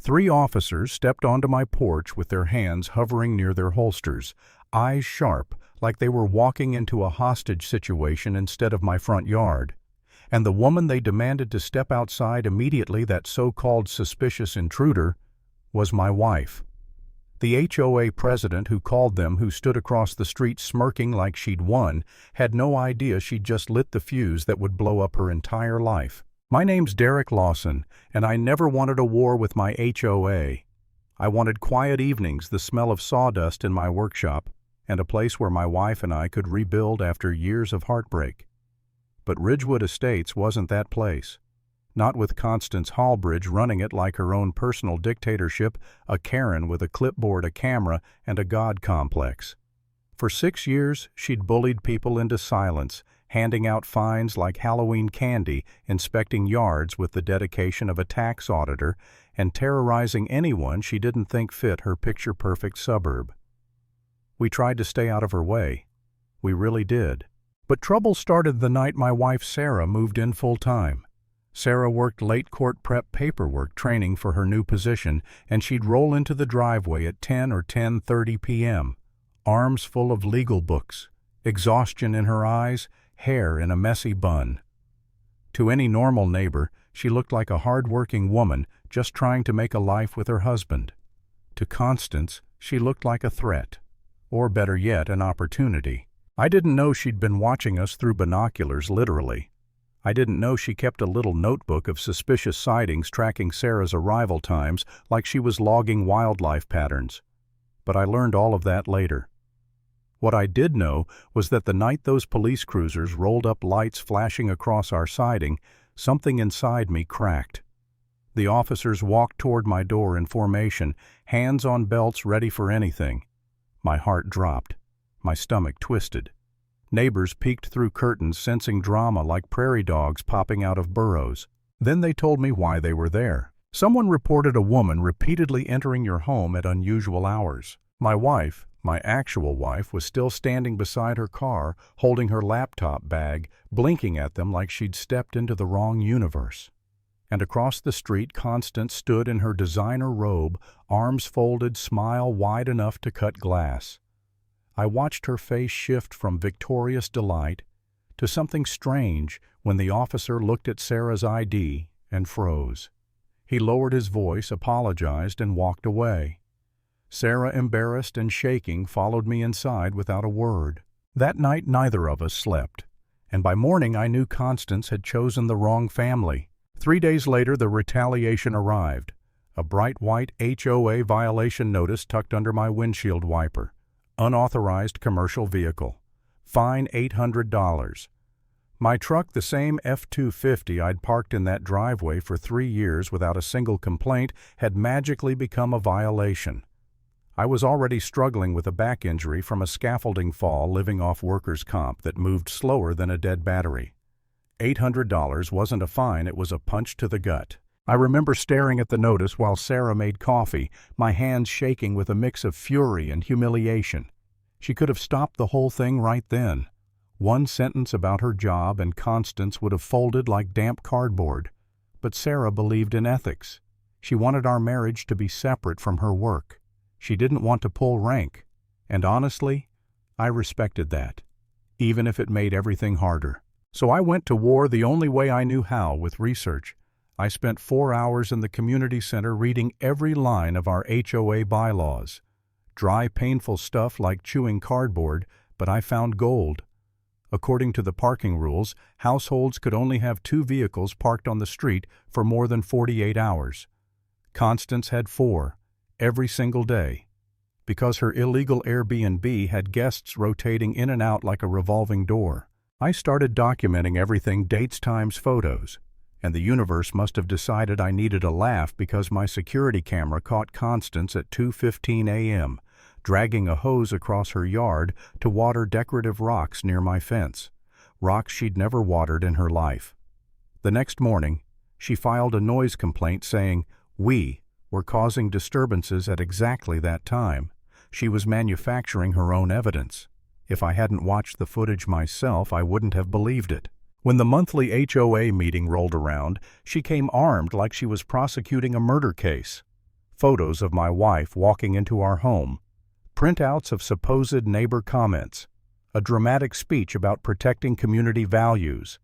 3 officers stepped onto my porch with their hands hovering near their holsters, eyes sharp, like they were walking into a hostage situation instead of my front yard. And the woman they demanded to step outside immediately, that so-called suspicious intruder, was my wife. The HOA president who called them, who stood across the street smirking like she'd won, had no idea she'd just lit the fuse that would blow up her entire life. My name's Derek Lawson, and I never wanted a war with my HOA. I wanted quiet evenings, the smell of sawdust in my workshop, and a place where my wife and I could rebuild after years of heartbreak. But Ridgewood Estates wasn't that place. Not with Constance Hallbridge running it like her own personal dictatorship, a Karen with a clipboard, a camera, and a God complex. For 6 years, she'd bullied people into silence, handing out fines like Halloween candy, inspecting yards with the dedication of a tax auditor, and terrorizing anyone she didn't think fit her picture-perfect suburb. We tried to stay out of her way. We really did. But trouble started the night my wife Sarah moved in full-time. Sarah worked late court prep paperwork training for her new position, and she'd roll into the driveway at 10 or 10:30 p.m., arms full of legal books, exhaustion in her eyes, hair in a messy bun. To any normal neighbor, she looked like a hard-working woman just trying to make a life with her husband. To Constance, she looked like a threat, or better yet, an opportunity. I didn't know she'd been watching us through binoculars, literally. I didn't know she kept a little notebook of suspicious sightings tracking Sarah's arrival times like she was logging wildlife patterns. But I learned all of that later. What I did know was that the night those police cruisers rolled up, lights flashing across our siding, something inside me cracked. The officers walked toward my door in formation, hands on belts ready for anything. My heart dropped. My stomach twisted. Neighbors peeked through curtains, sensing drama like prairie dogs popping out of burrows. Then they told me why they were there. Someone reported a woman repeatedly entering your home at unusual hours. My wife, my actual wife, was still standing beside her car, holding her laptop bag, blinking at them like she'd stepped into the wrong universe. And across the street, Constance stood in her designer robe, arms folded, smile wide enough to cut glass. I watched her face shift from victorious delight to something strange when the officer looked at Sarah's ID and froze. He lowered his voice, apologized, and walked away. Sarah, embarrassed and shaking, followed me inside without a word. That night neither of us slept, and by morning I knew Constance had chosen the wrong family. 3 days later, the retaliation arrived. A bright white HOA violation notice tucked under my windshield wiper. Unauthorized commercial vehicle. Fine $800. My truck, the same F-250 I'd parked in that driveway for 3 years without a single complaint, had magically become a violation. I was already struggling with a back injury from a scaffolding fall, living off workers' comp that moved slower than a dead battery. $800 wasn't a fine, it was a punch to the gut. I remember staring at the notice while Sarah made coffee, my hands shaking with a mix of fury and humiliation. She could have stopped the whole thing right then. One sentence about her job and Constance would have folded like damp cardboard. But Sarah believed in ethics. She wanted our marriage to be separate from her work. She didn't want to pull rank. And honestly, I respected that, even if it made everything harder. So I went to war the only way I knew how, with research. I spent 4 hours in the community center reading every line of our HOA bylaws. Dry, painful stuff like chewing cardboard, but I found gold. According to the parking rules, households could only have 2 vehicles parked on the street for more than 48 hours. Constance had 4, every single day, because her illegal Airbnb had guests rotating in and out like a revolving door. I started documenting everything, dates, times, photos. And the universe must have decided I needed a laugh because my security camera caught Constance at 2:15 a.m., dragging a hose across her yard to water decorative rocks near my fence, rocks she'd never watered in her life. The next morning, she filed a noise complaint saying we were causing disturbances at exactly that time. She was manufacturing her own evidence. If I hadn't watched the footage myself, I wouldn't have believed it. When the monthly HOA meeting rolled around, she came armed like she was prosecuting a murder case. photos of my wife walking into our home, printouts of supposed neighbor comments, a dramatic speech about protecting community values.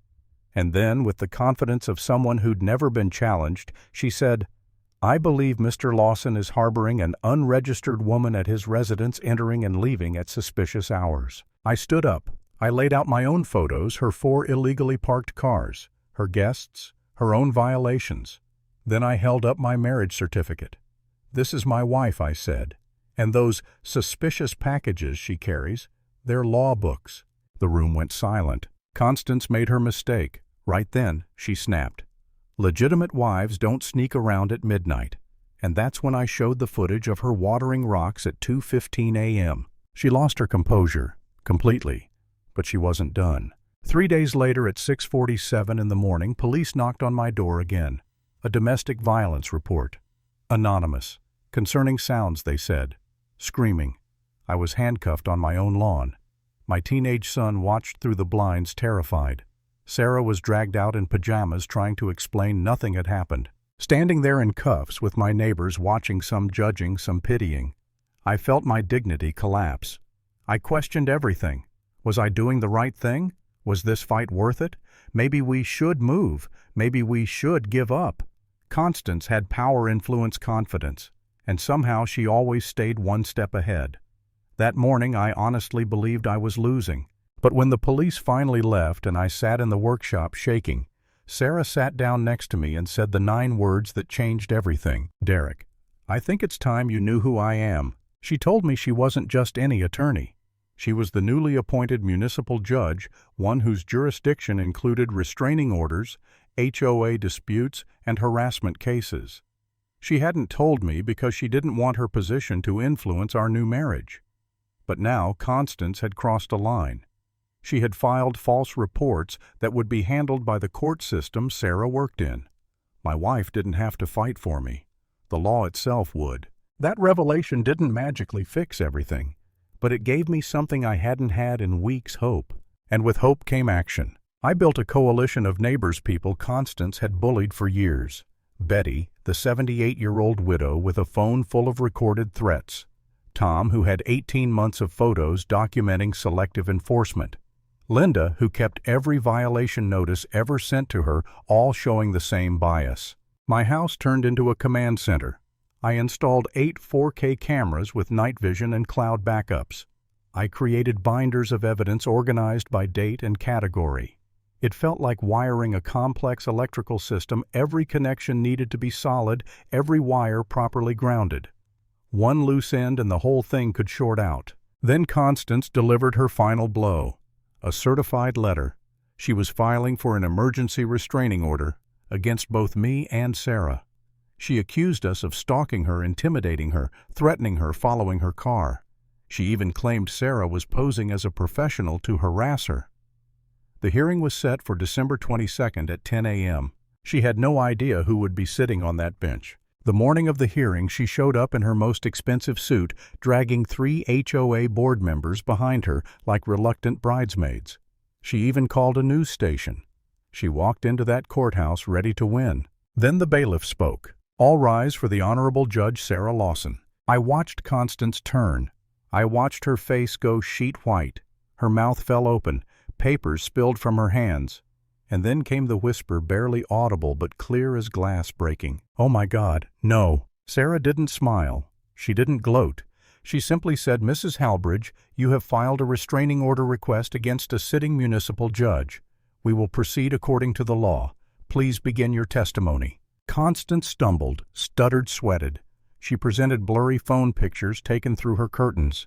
And then, with the confidence of someone who'd never been challenged, she said, "I believe Mr. Lawson is harboring an unregistered woman at his residence entering and leaving at suspicious hours." I stood up. I laid out my own photos, her 4 illegally parked cars, her guests, her own violations. Then I held up my marriage certificate. "This is my wife," I said. "And those suspicious packages she carries, they're law books." The room went silent. Constance made her mistake. Right then, she snapped. Legitimate wives don't sneak around at midnight. And that's when I showed the footage of her watering rocks at 2:15 a.m. She lost her composure, completely. But she wasn't done. 3 days later at 6:47 in the morning, police knocked on my door again. A domestic violence report. Anonymous. Concerning sounds, they said. Screaming. I was handcuffed on my own lawn. My teenage son watched through the blinds, terrified. Sarah was dragged out in pajamas trying to explain nothing had happened. Standing there in cuffs with my neighbors watching, some judging, some pitying, I felt my dignity collapse. I questioned everything. Was I doing the right thing? Was this fight worth it? Maybe we should move. Maybe we should give up. Constance had power, influence, confidence, and somehow she always stayed one step ahead. That morning I honestly believed I was losing. But when the police finally left and I sat in the workshop shaking, Sarah sat down next to me and said the 9 words that changed everything. "Derek, I think it's time you knew who I am." She told me she wasn't just any attorney. She was the newly appointed municipal judge, one whose jurisdiction included restraining orders, HOA disputes, and harassment cases. She hadn't told me because she didn't want her position to influence our new marriage. But now Constance had crossed a line. She had filed false reports that would be handled by the court system Sarah worked in. My wife didn't have to fight for me. The law itself would. That revelation didn't magically fix everything, but it gave me something I hadn't had in weeks: hope. And with hope came action. I built a coalition of neighbors, people Constance had bullied for years. Betty, the 78-year-old widow with a phone full of recorded threats. Tom, who had 18 months of photos documenting selective enforcement. Linda, who kept every violation notice ever sent to her, all showing the same bias. My house turned into a command center. I installed 8 4K cameras with night vision and cloud backups. I created binders of evidence organized by date and category. It felt like wiring a complex electrical system. Every connection needed to be solid, every wire properly grounded. One loose end and the whole thing could short out. Then Constance delivered her final blow. A certified letter. She was filing for an emergency restraining order against both me and Sarah. She accused us of stalking her, intimidating her, threatening her, following her car. She even claimed Sarah was posing as a professional to harass her. The hearing was set for December 22nd at 10 a.m. She had no idea who would be sitting on that bench. The morning of the hearing, she showed up in her most expensive suit, dragging 3 HOA board members behind her like reluctant bridesmaids. She even called a news station. She walked into that courthouse ready to win. Then the bailiff spoke. "All rise for the Honorable Judge Sarah Lawson." I watched Constance turn. I watched her face go sheet white. Her mouth fell open. Papers spilled from her hands. And then came the whisper, barely audible but clear as glass breaking. "Oh my God, no." Sarah didn't smile. She didn't gloat. She simply said, "Mrs. Halbridge, you have filed a restraining order request against a sitting municipal judge. We will proceed according to the law. Please begin your testimony." Constance stumbled, stuttered, sweated. She presented blurry phone pictures taken through her curtains.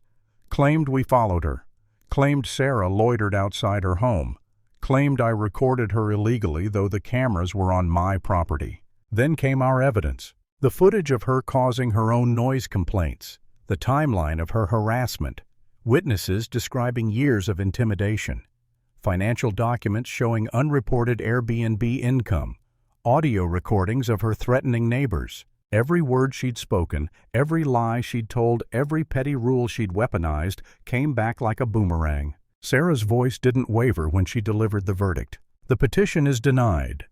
Claimed we followed her. Claimed Sarah loitered outside her home. Claimed I recorded her illegally, though the cameras were on my property. Then came our evidence. The footage of her causing her own noise complaints. The timeline of her harassment. Witnesses describing years of intimidation. Financial documents showing unreported Airbnb income. Audio recordings of her threatening neighbors. Every word she'd spoken, every lie she'd told, every petty rule she'd weaponized came back like a boomerang. Sarah's voice didn't waver when she delivered the verdict. "The petition is denied.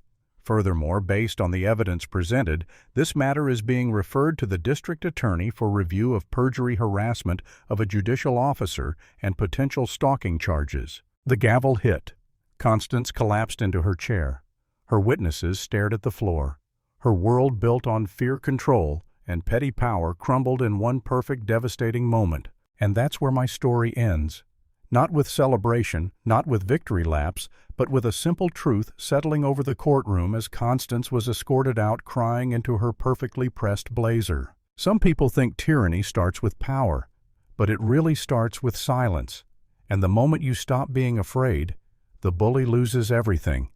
Furthermore, based on the evidence presented, this matter is being referred to the district attorney for review of perjury harassment of a judicial officer and potential stalking charges. The gavel hit. Constance collapsed into her chair. Her witnesses stared at the floor. Her world built on fear, control, and petty power crumbled in one perfect, devastating moment. And that's where my story ends. Not with celebration, not with victory laps, but with a simple truth settling over the courtroom as Constance was escorted out crying into her perfectly pressed blazer. Some people think tyranny starts with power, but it really starts with silence. And the moment you stop being afraid, the bully loses everything.